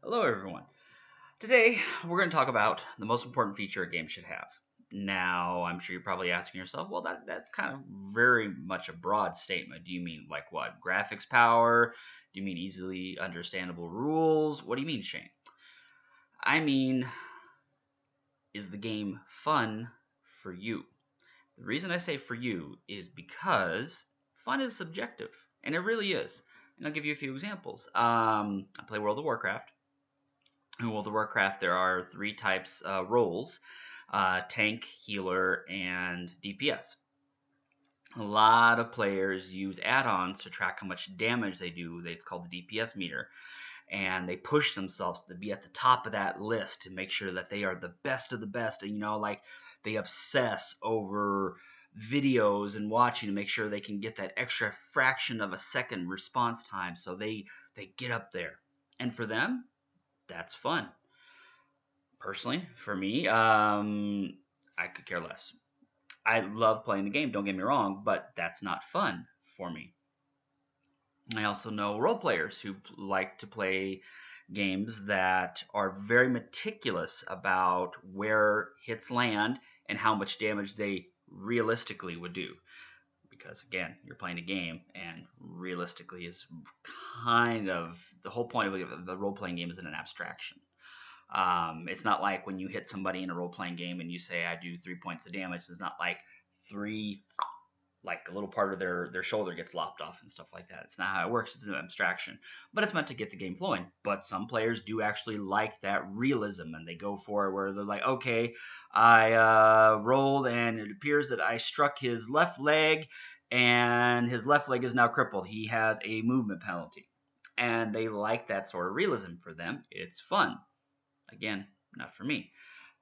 Hello, everyone. Today, we're going to talk about the most important feature a game should have. Now, I'm sure you're probably asking yourself, well, that's kind of very much a broad statement. Do you mean like what? Graphics power? Do you mean easily understandable rules? What do you mean, Shane? I mean, is the game fun for you? The reason I say for you is because fun is subjective, and it really is. And I'll give you a few examples. I play World of Warcraft. In World of Warcraft, there are three types roles: tank, healer, and DPS. A lot of players use add-ons to track how much damage they do. It's called the DPS meter, and they push themselves to be at the top of that list to make sure that they are the best of the best. And like they obsess over videos and watching to make sure they can get that extra fraction of a second response time. So they get up there, and for them, that's fun. Personally, for me, I could care less. I love playing the game, don't get me wrong, but that's not fun for me. I also know role players who like to play games that are very meticulous about where hits land and how much damage they realistically would do. Because again, you're playing a game, and realistically is kind of the whole point of the role playing game is an abstraction. It's not like when you hit somebody in a role playing game and you say, I do 3 points of damage. It's not like three, like a little part of their shoulder gets lopped off and stuff like that. It's not how it works. It's an abstraction. But it's meant to get the game flowing. But some players do actually like that realism, and they go for it where they're like, okay, I rolled and it appears that I struck his left leg, and his left leg is now crippled. He has a movement penalty. And they like that sort of realism. For them, it's fun. Again, not for me.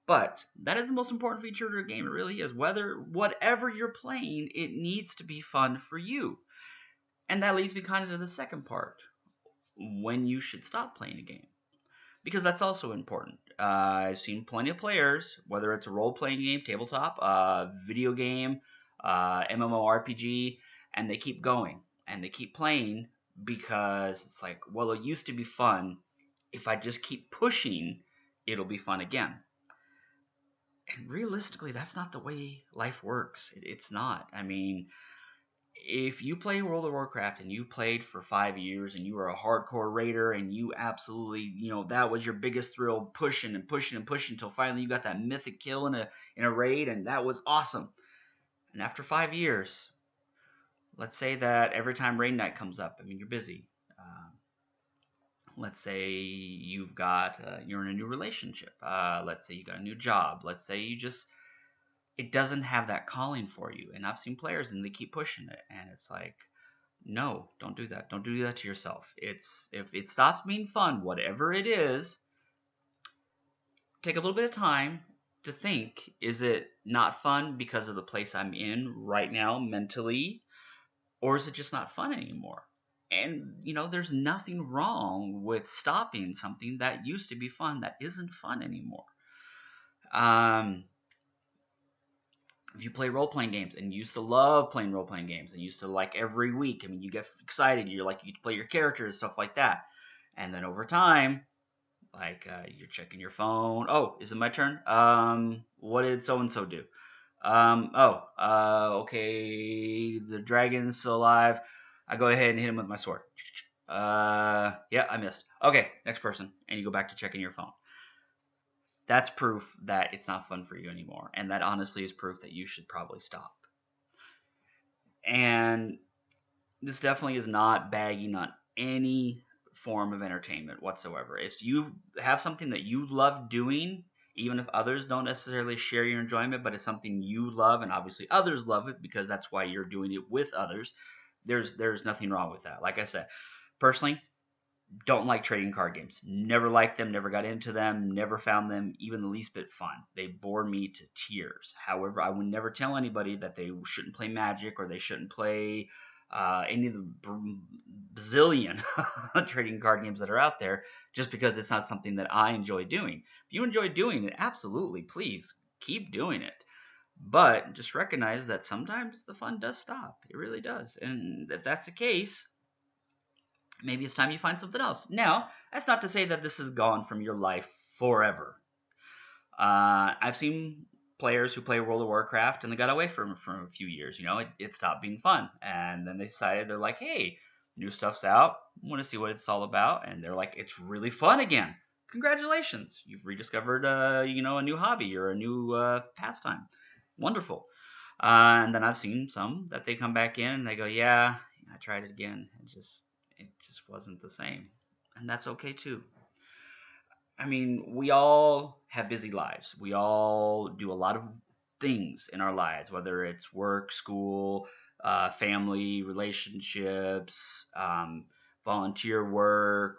But that is the most important feature of your game. It really is. Whatever you're playing, it needs to be fun for you. And that leads me kind of to the second part: when you should stop playing a game, because that's also important. I've seen plenty of players, whether it's a role-playing game, tabletop, video game, MMORPG, and they keep going and they keep playing because it's like, well, it used to be fun. If I just keep pushing, it'll be fun again. And realistically, that's not the way life works. It's not. I mean, if you play World of Warcraft and you played for 5 years and you were a hardcore raider and you absolutely, that was your biggest thrill, pushing and pushing and pushing until finally you got that mythic kill in a raid, and that was awesome. And after 5 years, let's say that every time raid night comes up, I mean, you're busy. Let's say you're in a new relationship. Let's say you got a new job. Let's say it doesn't have that calling for you. And I've seen players and they keep pushing it, and it's like, no, don't do that. Don't do that to yourself. If it stops being fun, whatever it is, take a little bit of time to think, is it not fun because of the place I'm in right now mentally, or is it just not fun anymore? And, there's nothing wrong with stopping something that used to be fun that isn't fun anymore. If you play role-playing games and you used to love playing role-playing games and used to like every week, I mean, you get excited, you play your characters and stuff like that. And then over time, like you're checking your phone. Oh, is it my turn? What did so-and-so do? Okay, the dragon's still alive. I go ahead and hit him with my sword. Yeah, I missed. Okay, next person. And you go back to checking your phone. That's proof that it's not fun for you anymore. And that honestly is proof that you should probably stop. And this definitely is not bagging on any form of entertainment whatsoever. If you have something that you love doing, even if others don't necessarily share your enjoyment, but it's something you love, and obviously others love it because that's why you're doing it with others, there's nothing wrong with that. Like I said, personally, don't like trading card games. Never liked them, never got into them, never found them even the least bit fun. They bore me to tears. However, I would never tell anybody that they shouldn't play Magic or they shouldn't play any of the bazillion trading card games that are out there just because it's not something that I enjoy doing. If you enjoy doing it, absolutely, please keep doing it. But just recognize that sometimes the fun does stop. It really does. And if that's the case, maybe it's time you find something else. Now, that's not to say that this is gone from your life forever. I've seen players who play World of Warcraft and they got away from it for a few years. It stopped being fun, and then they decided they're like, hey, new stuff's out. I want to see what it's all about, and they're like, it's really fun again. Congratulations, you've rediscovered a new hobby or a new pastime. Wonderful. And then I've seen some that they come back in and they go, yeah, I tried it again. It just wasn't the same, and that's okay too. I mean, we all have busy lives. We all do a lot of things in our lives, whether it's work, school, family, relationships, volunteer work,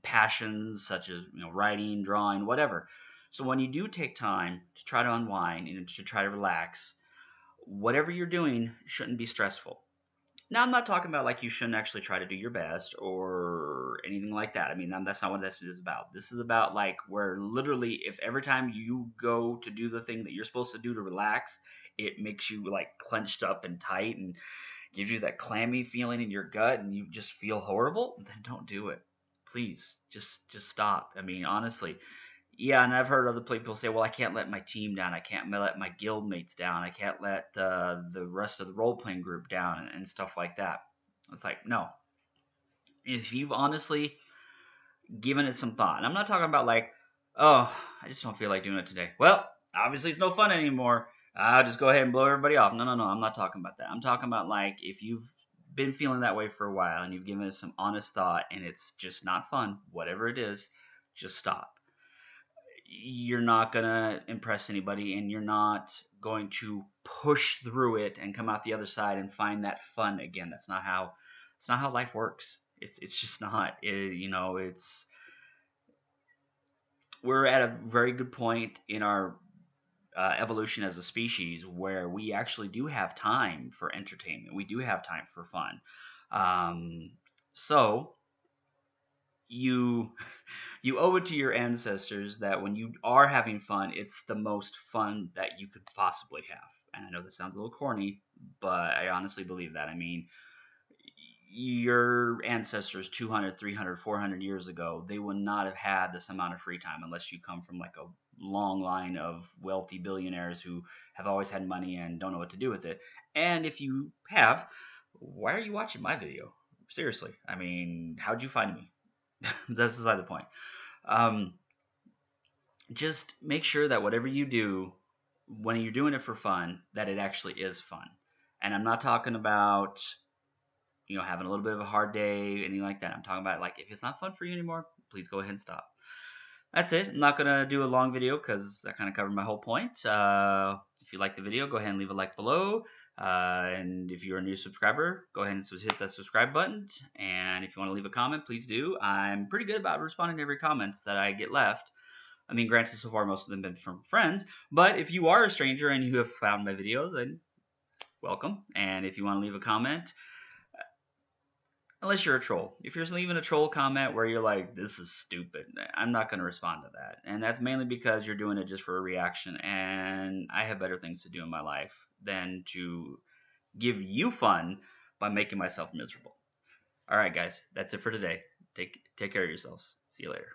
passions such as writing, drawing, whatever. So when you do take time to try to unwind and to try to relax, whatever you're doing shouldn't be stressful. Now, I'm not talking about like you shouldn't actually try to do your best or anything like that. I mean, that's not what this is about. This is about like where literally, if every time you go to do the thing that you're supposed to do to relax, it makes you like clenched up and tight and gives you that clammy feeling in your gut and you just feel horrible, then don't do it. Please, just stop. I mean, honestly, yeah, and I've heard other people say, "Well, I can't let my team down. I can't let my guild mates down. I can't let the rest of the role playing group down, and stuff like that." It's like, no. If you've honestly given it some thought, and I'm not talking about like, "Oh, I just don't feel like doing it today." Well, obviously it's no fun anymore. I'll just go ahead and blow everybody off. No, no, no. I'm not talking about that. I'm talking about like if you've been feeling that way for a while and you've given it some honest thought and it's just not fun, whatever it is, just stop. You're not going to impress anybody and you're not going to push through it and come out the other side and find that fun again. That's not how life works. It's just not. It's we're at a very good point in our evolution as a species where we actually do have time for entertainment. We do have time for fun. So you you owe it to your ancestors that when you are having fun, it's the most fun that you could possibly have. And I know this sounds a little corny, but I honestly believe that. I mean, your ancestors 200, 300, 400 years ago, they would not have had this amount of free time unless you come from like a long line of wealthy billionaires who have always had money and don't know what to do with it. And if you have, why are you watching my video? Seriously. I mean, how'd you find me? That's beside the point. Um, just make sure that whatever you do, when you're doing it for fun, that it actually is fun. And I'm not talking about having a little bit of a hard day, anything like that. I'm talking about like if it's not fun for you anymore, please go ahead and stop. That's it. I'm not gonna do a long video because I kind of covered my whole point. If you like the video, go ahead and leave a like below. And if you're a new subscriber, go ahead and hit that subscribe button. And if you want to leave a comment, please do. I'm pretty good about responding to every comments that I get left. I mean, granted, so far most of them have been from friends. But if you are a stranger and you have found my videos, then welcome. And if you want to leave a comment, unless you're a troll. If you're leaving a troll comment where you're like, this is stupid, I'm not going to respond to that. And that's mainly because you're doing it just for a reaction. And I have better things to do in my life than to give you fun by making myself miserable. All right, guys, that's it for today. Take care of yourselves. See you later.